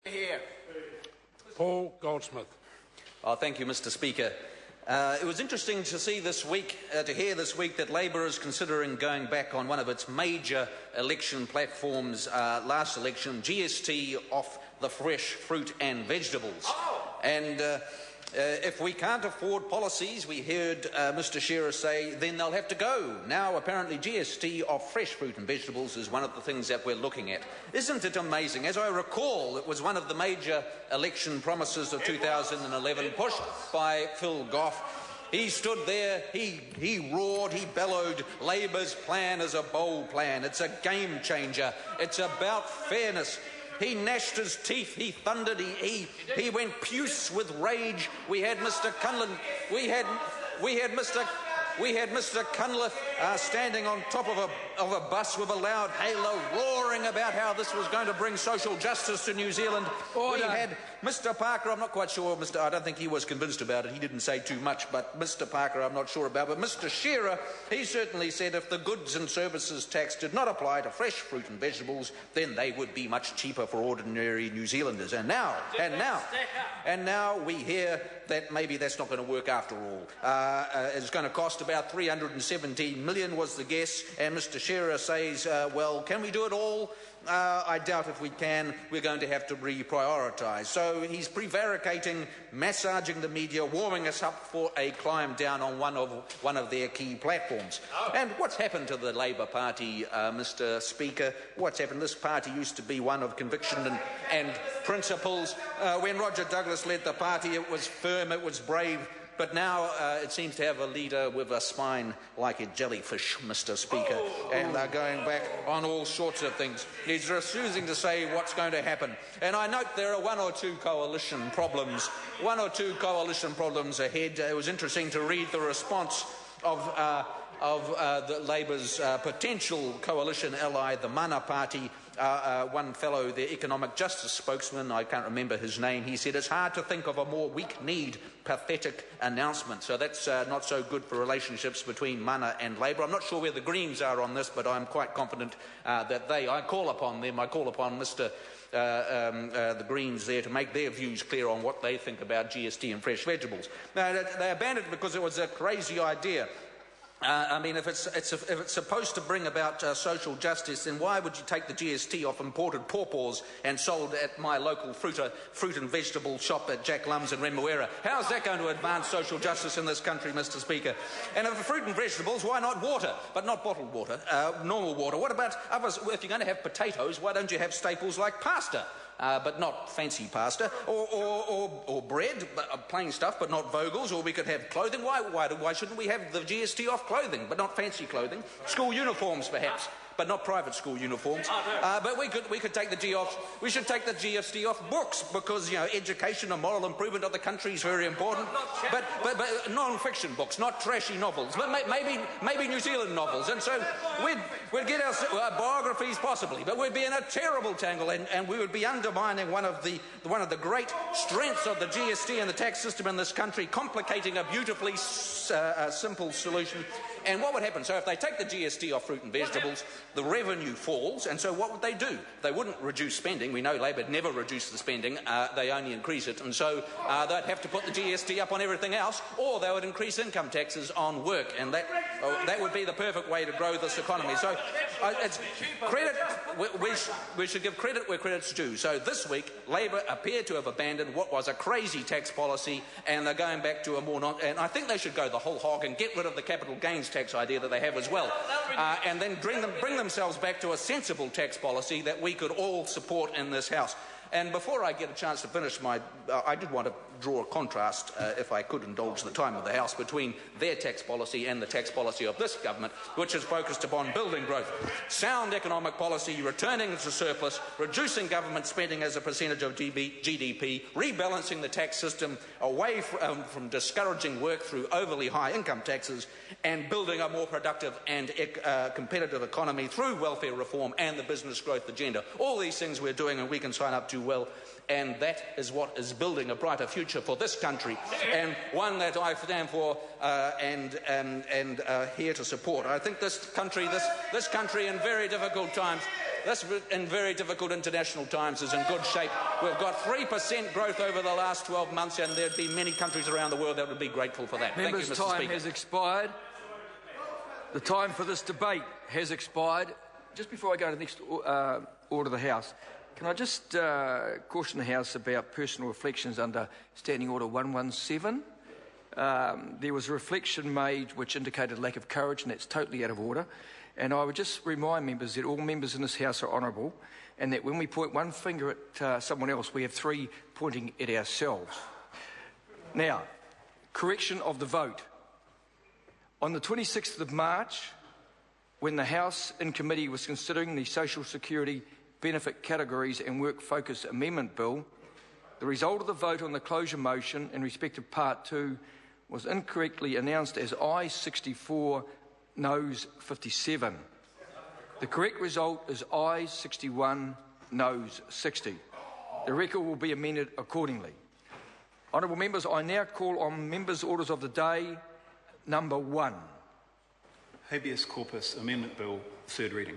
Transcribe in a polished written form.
Here. Paul Goldsmith. Thank you, Mr. Speaker. It was interesting to see this week, to hear this week that Labor is considering going back on one of its major election platforms last election, GST off the fresh fruit and vegetables. And if we can't afford policies, we heard Mr. Shearer say, then they'll have to go. Now, apparently, GST off fresh fruit and vegetables is one of the things that we're looking at. Isn't it amazing? As I recall, it was one of the major election promises of 2011, pushed by Phil Goff. He stood there, he roared, he bellowed, Labor's plan is a bold plan. It's a game changer. It's about fairness. He gnashed his teeth, he thundered, he went puce with rage. We had Mr. Cunliffe, we had Mr. Cunliffe standing on top of a bus with a loud halo, roaring about how this was going to bring social justice to New Zealand. We had Mr. Parker, I'm not quite sure, I don't think he was convinced about it. He didn't say too much, but Mr. Parker, I'm not sure about. But Mr. Shearer, he certainly said if the goods and services tax did not apply to fresh fruit and vegetables, then they would be much cheaper for ordinary New Zealanders. And now we hear that maybe that's not going to work after all. It's going to cost about 317 million was the guess, and Mr. Shearer says, well, can we do it all? I doubt if we can. We're going to have to reprioritise. So he's prevaricating, massaging the media, warming us up for a climb down on one of their key platforms. And what's happened to the Labor Party, Mr. Speaker? What's happened? This party used to be one of conviction and principles. When Roger Douglas led the party, it was firm, it was brave. But now it seems to have a leader with a spine like a jellyfish, Mr. Speaker, and they're going back on all sorts of things. He's refusing to say what's going to happen. And I note there are one or two coalition problems ahead. It was interesting to read the response of the Labor's potential coalition ally, the Mana Party. One fellow, the economic justice spokesman, I can't remember his name, he said it's hard to think of a more weak-kneed, pathetic announcement. So that's not so good for relationships between Mana and Labor. I'm not sure where the Greens are on this, but I'm quite confident that I call upon Mr. The Greens there to make their views clear on what they think about GST and fresh vegetables. Now, they abandoned it because it was a crazy idea. If it's supposed to bring about social justice, then why would you take the GST off imported pawpaws and sold at my local fruit and vegetable shop at Jack Lum's in Remuera? How is that going to advance social justice in this country, Mr. Speaker? And for fruit and vegetables, why not water, but not bottled water, normal water? What about others? If you're going to have potatoes, why don't you have staples like pasta? But not fancy pasta, or bread, plain stuff, but not Vogels, or we could have clothing. Why shouldn't we have the GST off clothing, but not fancy clothing? School uniforms, perhaps, but not private school uniforms. But we could take the G off. We should take the GST off books, because education and moral improvement of the country is very important. But non-fiction books, not trashy novels, but maybe New Zealand novels. And so we'd get our biographies possibly, but we'd be in a terrible tangle, and we would be undermining one of the great strengths of the GST and the tax system in this country, complicating a beautifully simple solution. And what would happen? So if they take the GST off fruit and vegetables, the revenue falls, and so what would they do? They wouldn't reduce spending. We know Labor never reduced the spending. They only increase it, and so they'd have to put the GST up on everything else, or they would increase income taxes on work, and that would be the perfect way to grow this economy. So it's credit. We should give credit where credit's due. So this week, Labor appeared to have abandoned what was a crazy tax policy, and they're going back to a more and I think they should go the whole hog and get rid of the capital gains tax idea that they have as well, and then bring themselves back to a sensible tax policy that we could all support in this House. And before I get a chance to finish I did want to draw a contrast, if I could indulge the time of the House, between their tax policy and the tax policy of this government, which is focused upon building growth. Sound economic policy, returning to surplus, reducing government spending as a percentage of GDP, rebalancing the tax system away from discouraging work through overly high income taxes, and building a more productive and competitive economy through welfare reform and the business growth agenda. All these things we're doing and we can sign up to well, and that is what is building a brighter future for this country, and one that I stand for and here to support. I think this country in very difficult times This, in very difficult international times, is in good shape. We've got 3% growth over the last 12 months, and there'd be many countries around the world that would be grateful for that. Members, Thank you, Mr. time Speaker. has expired. The time for this debate has expired. Just before I go to the next order of the House, can I just caution the House about personal reflections under Standing Order 117? There was a reflection made which indicated lack of courage, and that's totally out of order. And I would just remind members that all members in this House are honourable, and that when we point one finger at someone else, we have three pointing at ourselves. Now, correction of the vote. On the 26th of March, when the House in committee was considering the Social Security Benefit Categories and Work Focus Amendment Bill, the result of the vote on the closure motion in respect of Part 2 was incorrectly announced as ayes 64, noes 57. The correct result is ayes 61, noes 60. The record will be amended accordingly. Honourable members, I now call on members' orders of the day. Number 1. Habeas Corpus Amendment Bill, third reading.